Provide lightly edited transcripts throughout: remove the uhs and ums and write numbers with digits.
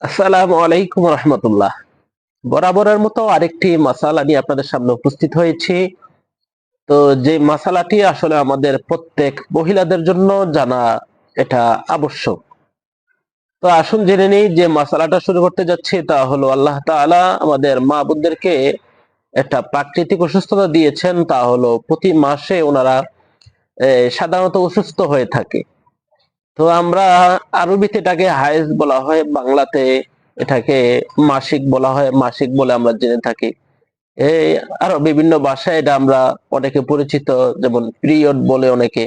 আসসালামু আলাইকুম রহমতুল্লাহ। বরাবরের মতো আরেকটি মাসালা নিয়ে আপনাদের সামনে উপস্থিত হয়েছি। তো যে মাসালাটি আসলে আমাদের প্রত্যেক মহিলাদের জন্য জানা এটা আবশ্যক। তো আসুন জেনে নেই যে মাসালাটা শুরু করতে যাচ্ছি তা হলো আল্লাহ তাআলা আমাদের মা বোনদেরকে একটা প্রাকৃতিক অসুস্থতা দিয়েছেন, তা হলো প্রতি মাসে ওনারা সাধারণত অসুস্থ হয়ে থাকে। তো আমরা আরবিতে এটাকে হায়েজ বলা হয়, বাংলাতে এটাকে মাসিক বলা হয়, মাসিক বলে আমরা জেনে থাকি। এই আরো বিভিন্ন ভাষায় এটা আমরা অনেকে পরিচিত, যেমন পিরিয়ড বলে, অনেকে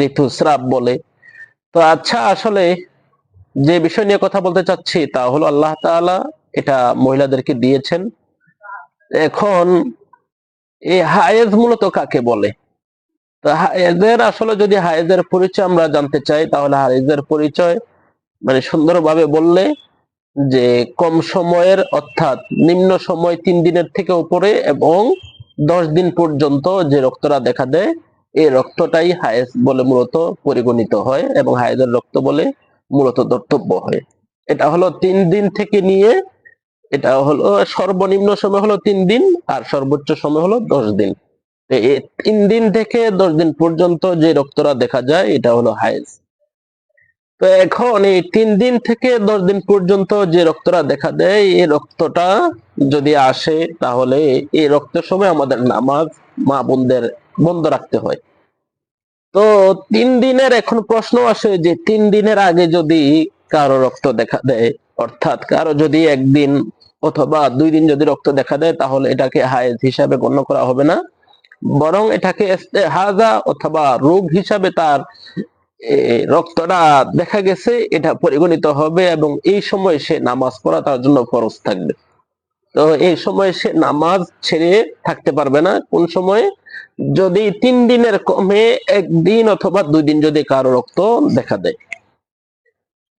ঋতুস্রাব বলে। তো আচ্ছা, আসলে যে বিষয় নিয়ে কথা বলতে চাচ্ছি তা হলো আল্লাহ তাআলা এটা মহিলাদেরকে দিয়েছেন। এখন এই হায়েজ মূলত কাকে বলে? তো হায়েজের আসলে যদি হায়েজের পরিচয় আমরা জানতে চাই, তাহলে হায়েজের পরিচয় মানে সুন্দরভাবে বললে যে কম সময়ের অর্থাৎ নিম্ন সময় 3 দিনের থেকে উপরে এবং 10 দিন পর্যন্ত যে রক্তটা দেখা দেয়, এই রক্তটাই হায়েজ বলে মূলত পরিগণিত হয় এবং হায়েজের রক্ত বলে মূলত ধর্তব্য হয়। এটা হলো 3 দিন থেকে নিয়ে, এটা হলো সর্বনিম্ন সময় হলো 3 দিন আর সর্বোচ্চ সময় হলো 10 দিন। এই 3 দিন থেকে 10 দিন পর্যন্ত যে রক্তটা দেখা যায় এটা হলো হায়েজ। তো এখন এই 3 দিন থেকে 10 দিন পর্যন্ত যে রক্তটা দেখা দেয়, এই রক্তটা যদি আসে তাহলে এই রক্তের সময় আমাদের নামাজ মা বোনদের বন্ধ রাখতে হয়। তো 3 দিনের এখন প্রশ্ন আসে যে 3 দিনের আগে যদি কারো রক্ত দেখা দেয়, অর্থাৎ কারো যদি একদিন অথবা 2 দিন যদি রক্ত দেখা দেয়, তাহলে এটাকে হায়েজ হিসাবে গণ্য করা হবে না, বরং এটাকে ইস্তেহাজা অথবা রোগ হিসাবে তার রক্তটা দেখা গেছে এটা পরিগণিত হবে এবং এই সময় সে নামাজ পড়া তার জন্য ফরজ থাকবে। তো এই সময় সে নামাজ ছেড়ে থাকতে পারবে না। কোন সময়ে? যদি 3 দিনের কমে একদিন অথবা 2 দিন যদি কারো রক্ত দেখা দেয়।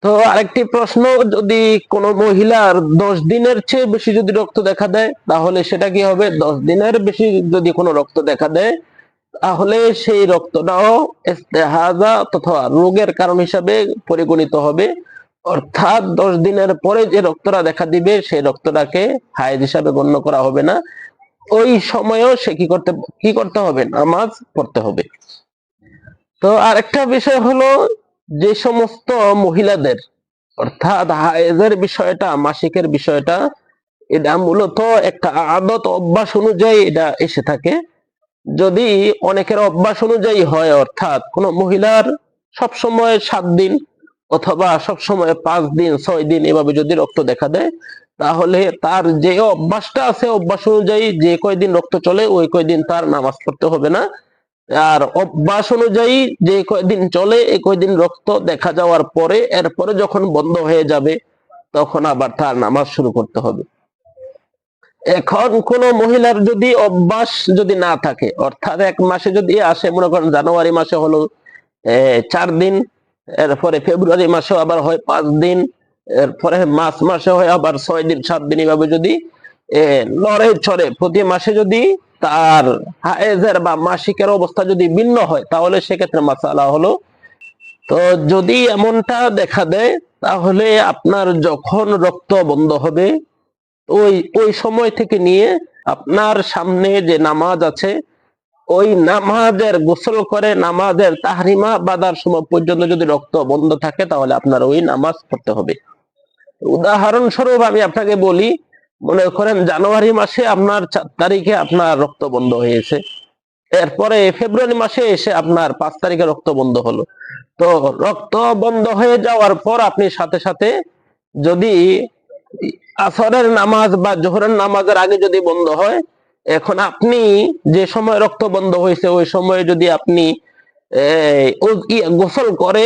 তো আরেকটি প্রশ্ন, যদি কোনো মহিলার 10 দিনের চেয়ে বেশি যদি রক্ত দেখা দেয়, তাহলে সেটা কি হবে? 10 দিনের বেশি যদি কোনো রক্ত দেখা দেয়, তাহলে সেই রক্তটাও ইস্তেহাজা তথা রোগের কারণ হিসাবে পরিগণিত হবে। অর্থাৎ 10 দিনের পরে যে রক্তটা দেখা দিবে সেই রক্তটাকে হায়েজ হিসাবে গণ্য করা হবে না। ওই সময়েও সে কি করতে হবে? নামাজ পড়তে হবে। তো আরেকটা বিষয় হলো, যে সমস্ত মহিলাদের অর্থাৎ হায়েজের বিষয়টা, মাসিকের বিষয়টা, এটা মূলত একটা আদত অভ্যাস অনুযায়ী এটা এসে থাকে। যদি অনেকের অভ্যাস অনুযায়ী হয়, অর্থাৎ কোন মহিলার সব সময় 7 দিন অথবা সব সময় 5 দিন 6 দিন এভাবে যদি রক্ত দেখা দেয়, তাহলে তার যে অভ্যাসটা আছে অভ্যাস অনুযায়ী যে কয়দিন রক্ত চলে ওই কয়দিন তার নামাজ পড়তে হবে না। আর অভ্যাস অনুযায়ী যে কয়দিন চলে এই কয়দিন রক্ত দেখা যাওয়ার পরে এরপরে যখন বন্ধ হয়ে যাবে তখন আবার তার নামাজ শুরু করতে হবে। এখন কোন মহিলার যদি অভ্যাস যদি না থাকে, অর্থাৎ এক মাসে যদি আসে, মনে করেন জানুয়ারি মাসে হলো 4 দিন, এরপরে ফেব্রুয়ারি মাসেও আবার হয় 5 দিন, এরপরে মার্চ মাসে হয় আবার 6 দিন 7 দিন, এভাবে যদি লড়ে চড়ে প্রতি মাসে যদি তার হায়েজের বা মাসিকের অবস্থা যদি ভিন্ন হয়, তাহলে সেক্ষেত্রে মাসালা হলো, তো যদি এমনটা দেখা দেয় তাহলে আপনার যখন রক্ত বন্ধ হবে ওই ওই সময় থেকে নিয়ে আপনার সামনে যে নামাজ আছে ওই নামাজের গোসল করে নামাজের তাহরিমা বাঁধার সময় পর্যন্ত যদি রক্ত বন্ধ থাকে তাহলে আপনার ওই নামাজ পড়তে হবে। উদাহরণস্বরূপ আমি আপনাকে বলি, মনে করেন জানুয়ারি মাসে আপনার 4 তারিখে আপনার রক্ত বন্ধ হয়েছে, এরপরে ফেব্রুয়ারি মাসে এসে আপনার 5 তারিখে রক্ত বন্ধ হলো। তো রক্ত বন্ধ হয়ে যাওয়ার পর আপনি সাথে সাথে যদি আসরের নামাজ বা জোহরের নামাজের আগে যদি বন্ধ হয়, এখন আপনি যে সময় রক্ত বন্ধ হয়েছে ওই সময় যদি আপনি গোসল করে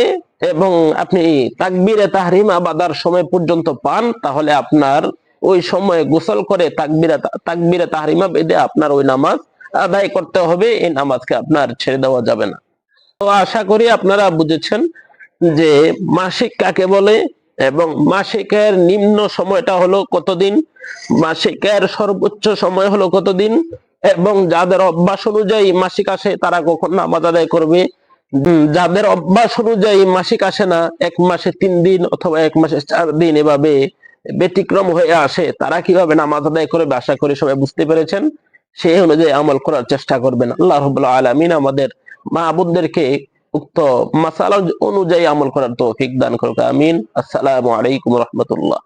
এবং আপনি তাকবীরে তাহরিমা বাঁধার সময় পর্যন্ত পান, তাহলে আপনার ওই সময় গোসল করে তাকবীরে তাহরিমা বেঁধে আপনার ওই নামাজ আদায় করতে হবে। এই নামাজকে আপনার ছেড়ে দেওয়া যাবে না। তো আশা করি আপনারা বুঝেছেন যে মাসিক কাকে বলে এবং মাসিকের নিম্ন সময়টা হলো কতদিন, মাসিকের সর্বোচ্চ সময় হলো কতদিন, এবং যাদের অভ্যাস অনুযায়ী মাসিক আসে তারা কখন নামাজ আদায় করবে, যাদের অভ্যাস অনুযায়ী মাসিক আসে না, 1 মাসে 3 দিন অথবা 1 মাসে 4 দিন এভাবে ব্যতিক্রম হয়ে আসে, তারা কিভাবে নামাজ আদায় করে আশা করি সবাই বুঝতে পেরেছেন। সেই অনুযায়ী আমল করার চেষ্টা করবেন। আল্লাহ রাব্বুল আলামিন আমাদের মাবুদদেরকে উক্ত মাসালা অনুযায়ী আমল করার তৌফিক দান করুক। আমিন। আসসালামু আলাইকুম রহমতুল্লাহ।